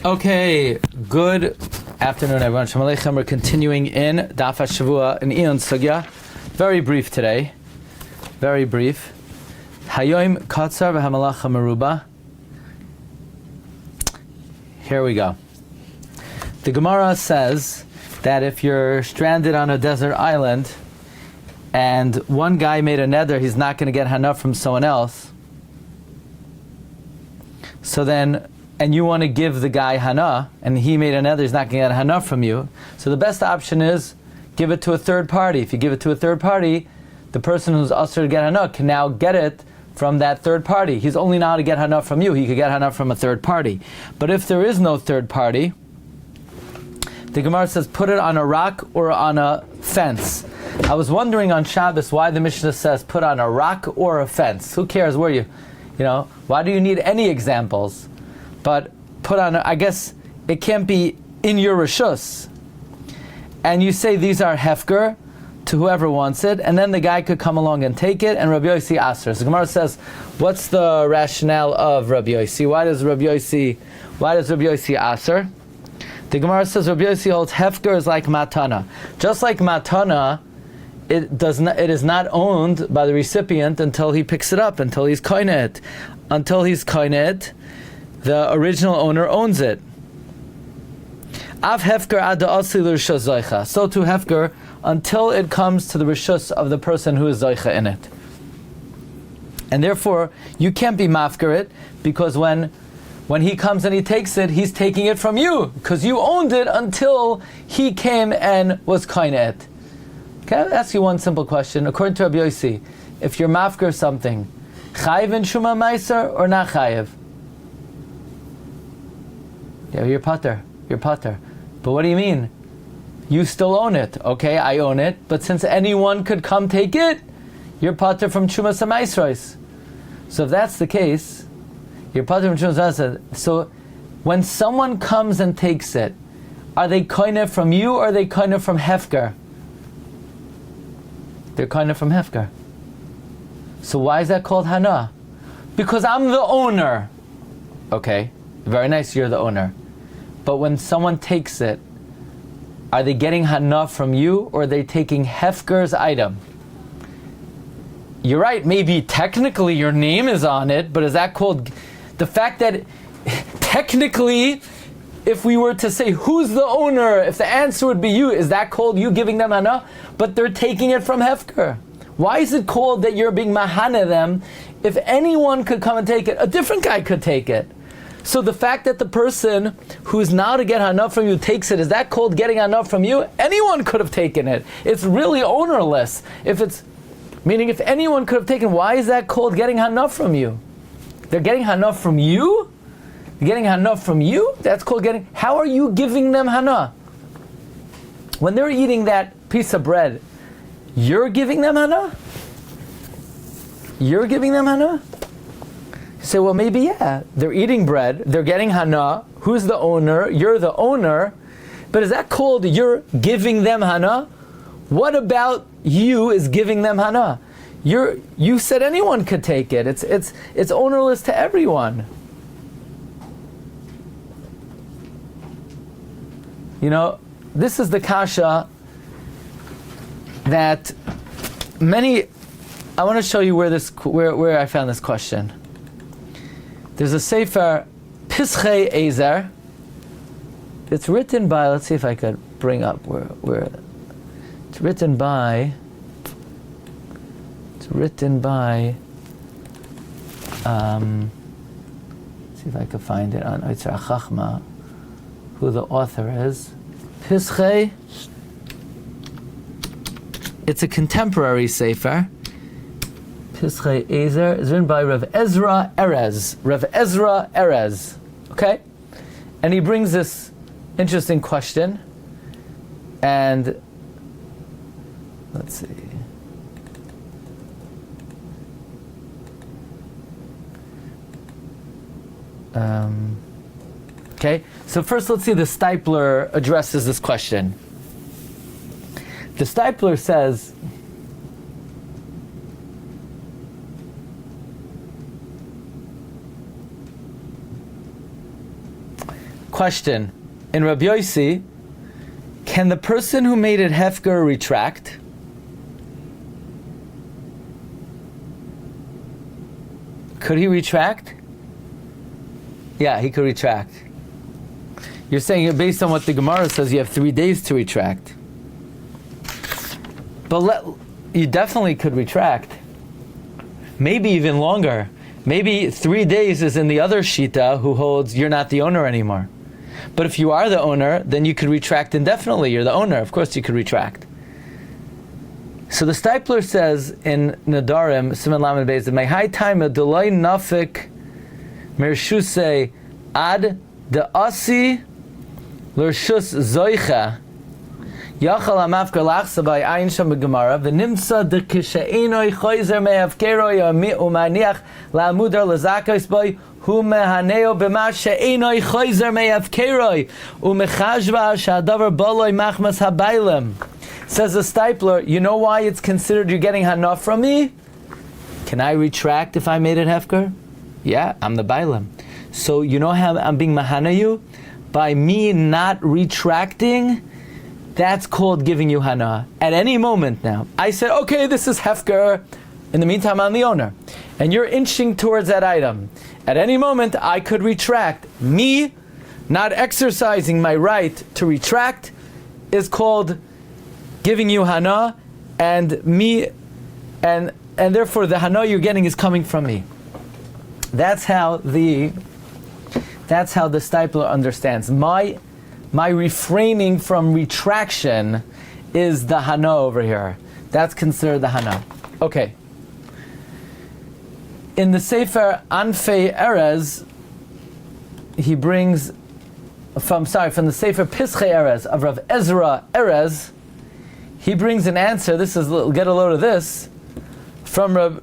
Okay, good afternoon, everyone. Shalom Aleichem. We're continuing in Daf Hashavua in Iyun Sugya. Very brief today. Very brief. Hayoim Katzar v'Hamalacha Meruba. Here we go. The Gemara says that if you're stranded on a desert island and one guy made a neder, he's not going to get hana from someone else. So then, and you want to give the guy hana, and he made a neder, he's not going to get hana from you. So the best option is give it to a third party. If you give it to a third party, the person who's usher to get hana can now get it from that third party. He's only now to get hana from you. He could get hana from a third party. But if there is no third party, the Gemara says put it on a rock or on a fence. I was wondering on Shabbos why the Mishnah says put on a rock or a fence. Who cares where you know, why do you need any examples? But put on, I guess it can't be in your rishus. And you say these are Hefker to whoever wants it, and then the guy could come along and take it, and Rabbi Yossi Aser. So Gemara says, what's the rationale of Rabbi Yossi? Why does Rabbi Yossi Aser? The Gemara says Rabbi Yossi holds Hefker is like matana. Just like matana, it is not owned by the recipient until he picks it up, until he's koineh it. Until he's koineh it, the original owner owns it. Av Hefker ad asli l'rishus zoicha. So to Hefker until it comes to the rishus of the person who is zoicha in it. And therefore, you can't be mafker it, because when he comes and he takes it, he's taking it from you, because you owned it until he came and was koineh it. Okay, I'll ask you one simple question. According to Rabbi Yossi, if you're mafker something, chayiv in shuma meiser or not chayiv? Yeah, you're pater. But what do you mean? You still own it. Okay, I own it. But since anyone could come take it, you're pater from shuma samaisros. So if that's the case, you're pater from shuma samaisros. So when someone comes and takes it, are they koineh from you or are they koineh from Hefker? They're koineh from Hefker. So why is that called hana? Because I'm the owner. Okay, very nice, you're the owner. But when someone takes it, are they getting hana from you or are they taking Hefker's item? You're right, maybe technically your name is on it, but is that called... The fact that technically, if we were to say who's the owner, if the answer would be you, is that called you giving them hana? But they're taking it from Hefker. Why is it called that you're being mahane them? If anyone could come and take it, a different guy could take it. So the fact that the person who's now to get hana from you takes it, is that called getting hana from you? Anyone could have taken it. It's really ownerless. Meaning if anyone could have taken, why is that called getting hana from you? They're getting hana from you? They're getting hana from you? That's called getting... How are you giving them hana? When they're eating that piece of bread, you're giving them hana? You're giving them hana? You say, well, maybe, yeah. They're eating bread, they're getting hana. Who's the owner? You're the owner. But is that called you're giving them hana? What about you is giving them hana? You said anyone could take it. It's ownerless to everyone. You know, this is the kasha that many... I want to show you where I found this question. There's a sefer, Pischei Ezer. It's written by, let's see if I could bring up where it's written by, let's see if I could find it on Oitzer Chachma, who the author is. Pischei, it's a contemporary sefer. Pischei Ezer is written by Rav Ezra Erez. Okay? And he brings this interesting question. And let's see. Okay, so first let's see the Steipler addresses this question. The Steipler says, Question. In Rabbi Yossi, can the person who made it Hefker retract? Could he retract? Yeah, he could retract. You're saying, based on what the Gemara says, you have 3 days to retract. But you definitely could retract. Maybe even longer. Maybe 3 days is in the other Shita who holds you're not the owner anymore. But if you are the owner, then you could retract indefinitely. You're the owner. Of course you could retract. So the Steipler says in Nedarim, Siman Lamed Beis, that my high time a delay nafik mershuse ad de asi l'rshus zoicha yachal hamafker lachsa by ayin sham b'gemara v'nimsa de kishe'enoi choizer mehavkeroi u'maniach la'amudar l'zakos boy hu mehaneo b'ma she'enoi choizer mehavkeroi u'mechashva sha'adavar boloi machmas habailem. Says the Steipler, you know why it's considered you're getting hana from me? Can I retract if I made it Hefker? Yeah, I'm the Bailam. So you know how I'm being mahana you? By me not retracting, that's called giving you hana. At any moment now, I said, okay, this is Hefker. In the meantime, I'm the owner. And you're inching towards that item. At any moment, I could retract. Me not exercising my right to retract is called giving you hana, and me, and therefore the hana you're getting is coming from me. That's how the Steipler understands. My refraining from retraction is the hana over here. That's considered the hana. Okay. In the Sefer Anfei Erez, he brings from the Sefer Pischei Erez of Rav Ezra Erez. He brings an answer. This is, get a load of this, from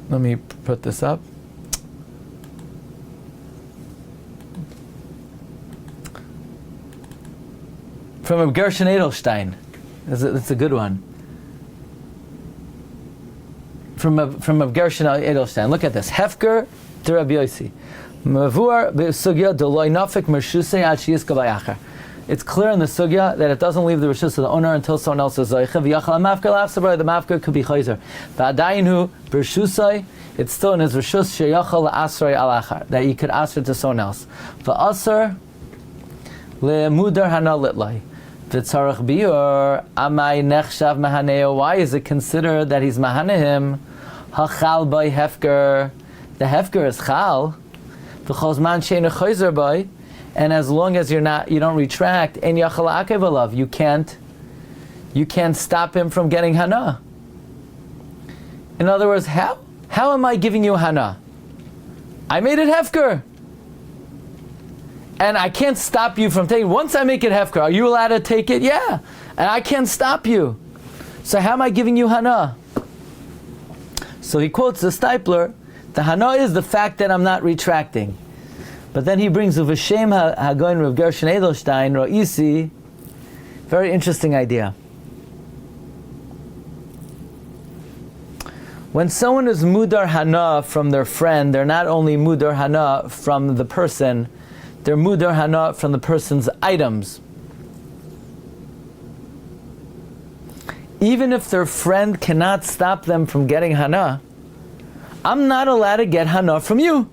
let me put this up. From Gershon Edelstein. That's a good one. From Gershon Edelstein. Look at this. Hefker to Rabbi Yossi. It's clear in the Sugya that it doesn't leave the rishus of the owner until someone else is zoicha. The mafker could be chayzer. It's still in his rishus sheyachal asrei alachar, that he could ask it to someone else. V'asar le'mudar hana litlai. V'tzarach biur amai nechshav mahaneo. Why is it considered that he's mahanehim? Hachal by hefker. The hefker is chal. And as long as you don't retract, and you can't stop him from getting hana. In other words, how am I giving you hana? I made it hefker, and I can't stop you from taking. Once I make it hefker, are you allowed to take it? Yeah, and I can't stop you. So how am I giving you hana? So he quotes the Steipler. The hana is the fact that I'm not retracting. But then he brings the V'Shem HaGoyin Rav Gershon Edelstein, Ro'isi, very interesting idea. When someone is mudar hana from their friend, they're not only mudar hana from the person, they're mudar hana from the person's items. Even if their friend cannot stop them from getting hana, I'm not allowed to get hana from you.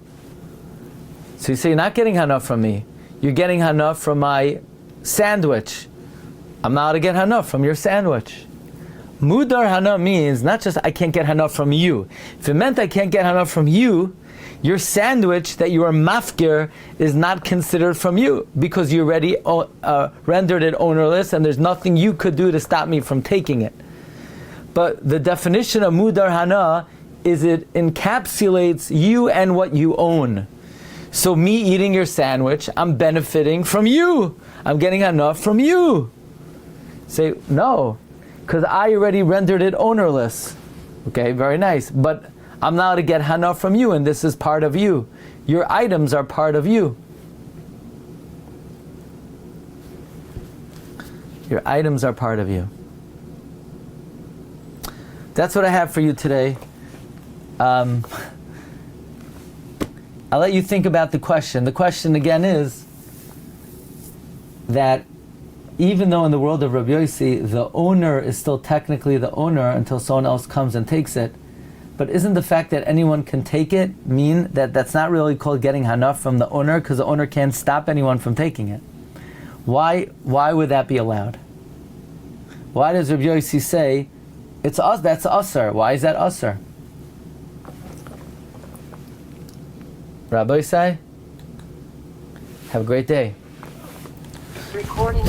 So you say, you're not getting hana from me. You're getting hana from my sandwich. I'm not allowed to get hana from your sandwich. Mudar hana means not just I can't get hana from you. If it meant I can't get hana from you, your sandwich that you are mafkir is not considered from you because you already rendered it ownerless and there's nothing you could do to stop me from taking it. But the definition of mudar hana is it encapsulates you and what you own. So me eating your sandwich, I'm benefiting from you. I'm getting enough from you. Say, no, because I already rendered it ownerless. Okay, very nice. But I'm not to get hana from you, and this is part of you. Your items are part of you. Your items are part of you. That's what I have for you today. I'll let you think about the question. The question again is that even though in the world of Rabbi Yossi, the owner is still technically the owner until someone else comes and takes it, but isn't the fact that anyone can take it mean that that's not really called getting hanaf from the owner, because the owner can't stop anyone from taking it? Why would that be allowed? Why does Rabbi Yossi say it's us? That's usar. Why is that usar? Rabbi say, have a great day. Recording